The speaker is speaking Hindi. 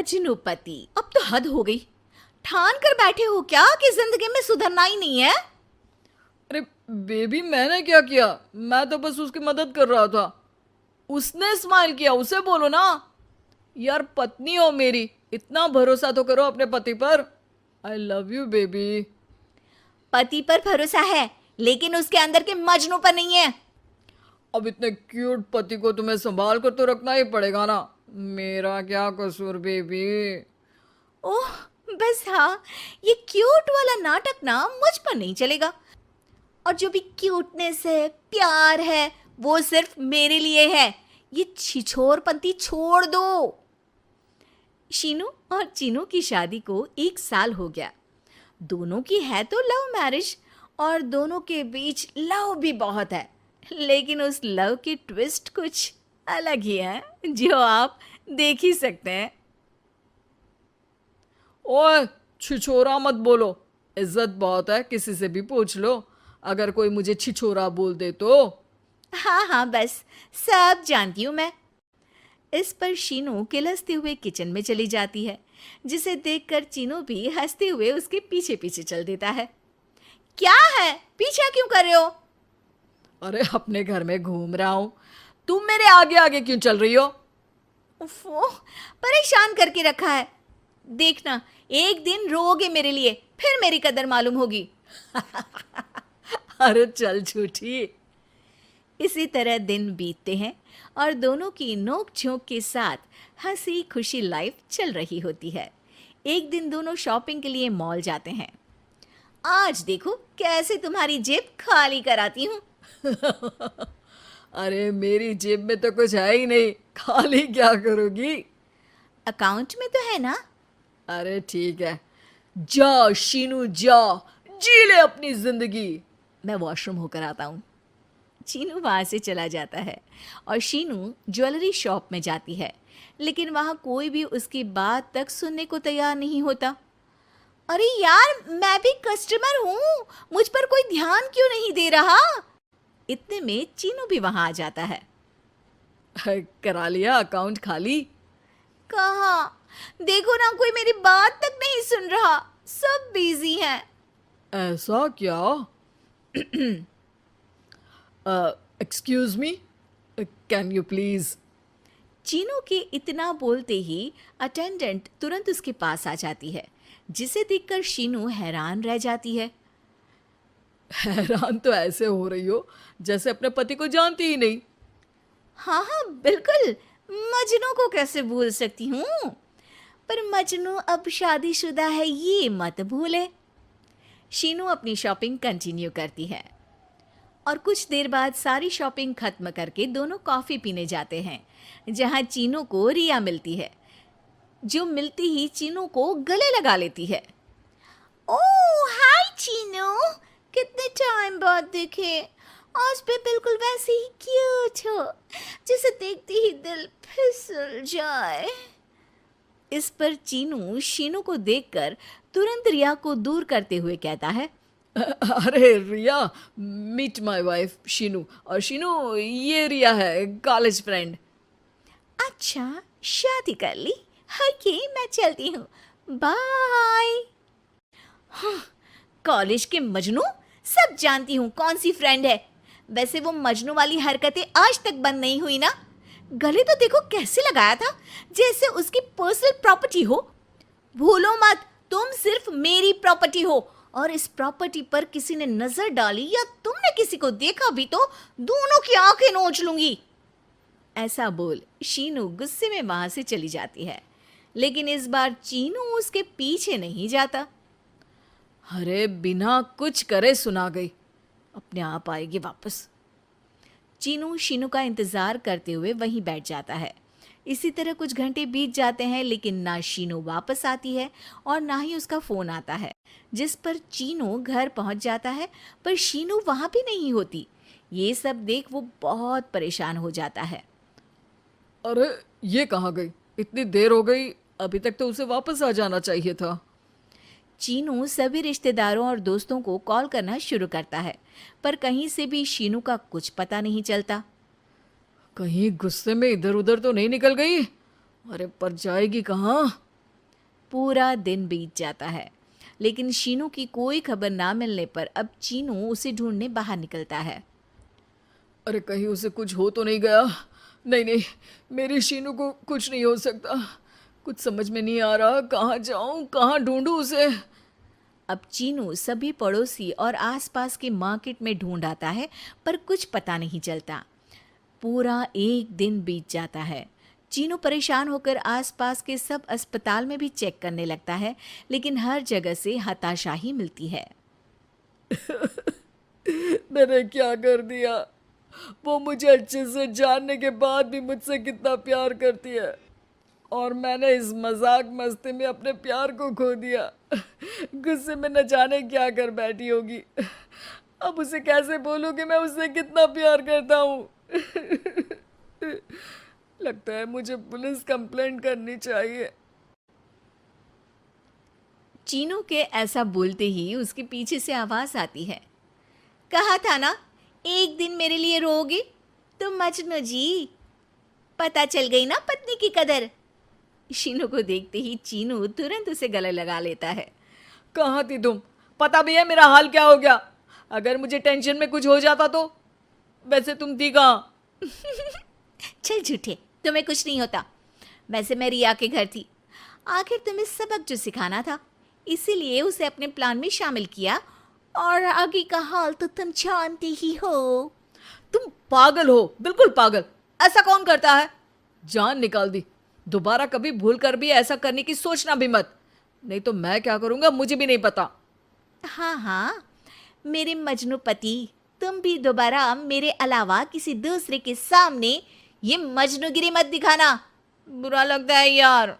मजनूपति, अब तो हद हो गई। ठान कर बैठे हो क्या कि जिंदगी में सुधरना ही नहीं है? अरे बेबी, मैंने क्या किया? मैं तो बस उसकी मदद कर रहा था। उसने स्माइल किया, उसे बोलो ना। यार, पत्नी हो मेरी, इतना भरोसा तो करो अपने पति पर। I love you baby. पति पर भरोसा है, लेकिन उसके अंदर के मजनू पर नहीं है। अब इतने क्यूट पति को तुम्हें संभाल कर तो रखना ही पड़ेगा ना। मेरा क्या कसूर बेबी। ओह, बस हाँ, ये क्यूट वाला नाटक ना मुझ पर नहीं चलेगा। और जो भी क्यूटनेस है, प्यार है, वो सिर्फ मेरे लिए है। ये छिछोरपंती छोड़ दो। शीनू और चीनू की शादी को 1 साल हो गया। दोनों की है तो लव मैरिज, और दोनों के बीच लव भी बहुत है। लेकिन उस लव की ट्विस्ट कुछ अलग ही है, जो आप देख ही सकते हैं। ओए, छिछोरा मत बोलो। इज्जत बहुत है, किसी से भी पूछ लो। अगर कोई मुझे छिछोरा बोल दे तो। हाँ हाँ, बस सब जानती हूँ मैं। इस पर शीनू किलसते हुए किचन में चली जाती है, जिसे देखकर चीनू भी हंसते हुए उसके पीछे पीछे चल देता है। क्या है, पीछा क्यों कर रहे हो? अरे, अपने घर में घूम रहा हूं। तुम मेरे आगे आगे क्यों चल रही हो? उफ़ो, परेशान करके रखा है। देखना, एक दिन रोओगे मेरे लिए, फिर मेरी कदर मालूम होगी। अरे चल झूठी। इसी तरह दिन बीतते हैं और दोनों की नोक झोंक के साथ हंसी खुशी लाइफ चल रही होती है। एक दिन दोनों शॉपिंग के लिए मॉल जाते हैं। आज देखो कैसे तुम्हारी जेब खाली कराती हूँ। अरे, मेरी जेब में तो कुछ है ही नहीं, खाली क्या करोगी? अकाउंट में तो है ना? अरे ठीक है, जा शीनू जा, जी ले अपनी जिंदगी। मैं वॉशरूम होकर आता हूँ। चीनू वहाँ से चला जाता है और शीनू ज्वेलरी शॉप में जाती है, लेकिन वहाँ कोई भी उसकी बात तक सुनने को तैयार नहीं होता। अरे यार, मैं भी कस्टमर हूँ, मुझ पर कोई ध्यान क्यों नहीं दे रहा? इतने में चीनू भी वहाँ आ जाता है। करा लिया अकाउंट खाली? कहाँ? देखो ना, कोई मेरी बात तक नहीं सुन रहा, सब बिजी हैं। ऐसा क्या? Excuse me, can you please? Chinu के इतना बोलते ही अटेंडेंट तुरंत उसके पास आ जाती है, जिसे देखकर शीनू हैरान रह जाती है। हैरान तो ऐसे हो रही हो जैसे अपने पति को जानती ही नहीं। हाँ हाँ, बिल्कुल, मजनू को कैसे भूल सकती हूँ? पर मजनू अब शादीशुदा है, ये मत भूले। शीनू अपनी शॉपिंग कंटिन्यू करती है और कुछ देर बाद सारी शॉपिंग खत्म करके दोनों कॉफ़ी पीने जाते हैं, जहाँ चीनू को रिया मिलती है, जो मिलती ही चीनू को गले लगा लेती है। ओह हाय चीनू, कितने टाइम बाद देखे। आज भी बिल्कुल वैसे ही क्यूट हो, जिसे देखते ही दिल फिसल जाए। इस पर चीनू शीनू को देखकर तुरंत रिया को दूर करते हुए कहता है। अरे रिया, मीट माय वाइफ शीनू। और शीनू, ये रिया है, कॉलेज फ्रेंड। अच्छा, शादी कर ली? ओके, मैं चलती हूँ, बाय। हाँ, कॉलेज के मजनू, सब जानती हूँ कौन सी फ्रेंड है। वैसे वो मजनू वाली हरकतें आज तक बंद नहीं हुई ना। गले तो देखो कैसे लगाया था, जैसे उसकी पर्सनल प्रॉपर्टी हो। भूलो मत, तुम सिर्फ मेरी प्रॉपर्टी हो, और इस प्रॉपर्टी पर किसी ने नजर डाली या तुमने किसी को देखा भी तो दोनों की आंखें नोच लूंगी। ऐसा बोल शीनू गुस्से में वहां से चली जाती है, लेकिन इस बार चीनू उसके पीछे नहीं जाता। अरे, बिना कुछ करे सुना गई, अपने आप आएगी वापस। चीनू शीनू का इंतजार करते हुए वहीं बैठ जाता है। इसी तरह कुछ घंटे बीत जाते हैं, लेकिन ना शीनू वापस आती है और ना ही उसका फोन आता है, जिस पर चीनू घर पहुंच जाता है, पर शीनू वहां भी नहीं होती। ये सब देख वो बहुत परेशान हो जाता है। अरे, ये कहाँ गई? इतनी देर हो गई, अभी तक तो उसे वापस आ जाना चाहिए था। चीनू सभी रिश्तेदारों और दोस्तों को कॉल करना शुरू करता है, पर कहीं से भी शीनू का कुछ पता नहीं चलता। कहीं गुस्से में इधर उधर तो नहीं निकल गई? अरे, पर जाएगी कहाँ? पूरा दिन बीत जाता है, लेकिन शीनू की कोई खबर ना मिलने पर अब चीनू उसे ढूंढने बाहर निकलता है। अरे कहीं उसे कुछ हो तो नहीं गया? नहीं नहीं, मेरी शीनू को कुछ नहीं हो सकता। कुछ समझ में नहीं आ रहा, कहाँ जाऊँ, कहाँ ढूंढूं उसे। अब चीनू सभी पड़ोसी और आसपास के मार्केट में ढूंढ आता है, पर कुछ पता नहीं चलता। पूरा एक दिन बीत जाता है। चीनू परेशान होकर आसपास के सब अस्पताल में भी चेक करने लगता है, लेकिन हर जगह से हताशा ही मिलती है। मैंने क्या कर दिया? वो मुझे अच्छे से जानने के बाद भी मुझसे कितना प्यार करती है, और मैंने इस मजाक मस्ती में अपने प्यार को खो दिया। गुस्से में न जाने क्या कर बैठी होगी। अब उसे कैसे बोलूं कि मैं उससे कितना प्यार करता हूँ। लगता है मुझे पुलिस कंप्लेंट करनी चाहिए। चीनू के ऐसा बोलते ही उसके पीछे से आवाज आती है। कहा था ना, एक दिन मेरे लिए रोओगे तुम मजनू जी। पता चल गई ना पत्नी की कदर। शीनू को देखते ही चीनू तुरंत उसे गले लगा लेता है। कहाँ थी तुम? पता भी है मेरा हाल क्या हो गया? अगर मुझे टेंशन में कुछ हो जाता तो? वैसे तुम थी कहाँ? चल झूठे, तुम्हें कुछ नहीं होता। वैसे मैं रिया के घर थी। आखिर तुम्हें सबक जो सिखाना था, इसीलिए उसे अपने प्लान में शामिल किया, और आगे का हाल तो तुम जानते ही हो। तुम पागल हो, बिल्कुल पागल। ऐसा कौन करता है? जान निकाल दी। दोबारा कभी भूल कर भी ऐसा करने की सोचना भी मत, नहीं तो मैं क्या करूंगा मुझे भी नहीं पता। हाँ हाँ, मेरे मजनू पति, तुम भी दोबारा मेरे अलावा किसी दूसरे के सामने ये मजनूगिरी मत दिखाना। बुरा लगता है यार।